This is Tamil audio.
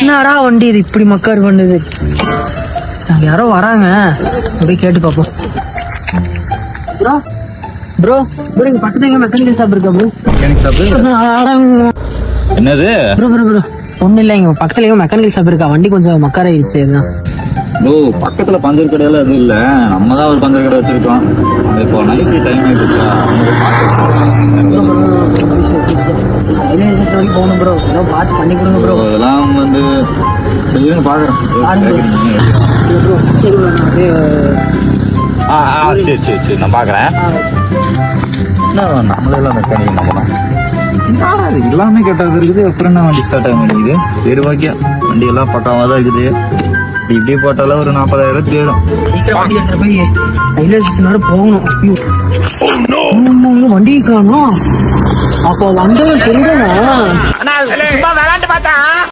என்னடா வண்டி இது இப்படி மக்கார் பண்ணுது? யாரோ வராங்க, அப்படியே கேட்டு பாப்போம். ப்ரோ ப்ரோ ப்ரோ இங்க பக்கத்துல எங்க மெக்கானிக்கல் ஷாப் இருக்கா ப்ரோ? மெக்கானிக் ஷாப் என்னது? ப்ரோ ப்ரோ ப்ரோ ஒன்றும் இல்லை, இங்கே பக்கத்துல எங்க மெக்கானிக்கல் ஷாப் இருக்கா? வண்டி கொஞ்சம் மக்கார் ஆயிடுச்சு அதுதான். ப்ரோ பக்கத்துல பஞ்சர் கடையெல்லாம் எதுவும் இல்ல, நம்ம தான் ஒரு பஞ்சர் கடை வச்சிருக்கோம். இப்போ நைட்டு டைம் ஆயிடுச்சா, போகணும் ப்ரோ, ஏதோ பார்த்து பண்ணி கொடுங்க ப்ரோ. இதெல்லாம் வந்து சரின்னு பாக்குறேன். ப்ரோ சரி ப்ரோ, நான் அப்படியே சரி சரி சரி நான் பாக்குறேன். நம்மளெல்லாம் மெக்கானிக் நம்பலாம். எல்லாமே கெட்டது இருக்குது, அப்புறம் என்ன வண்டி ஸ்டார்ட் ஆக மாட்டேங்குது. சரி ஓகே, வண்டி எல்லாம் பக்காவா தான் இருக்குது. இப்படி போட்டாலும் ஒரு 40,000 தேடும். சீக்கிரம் வண்டி எடுத்துட்டு போய் ரயில்வே ஸ்டேஷன் போகணும். வண்டி காணும், அப்போ வந்தவன் தெரியுமா?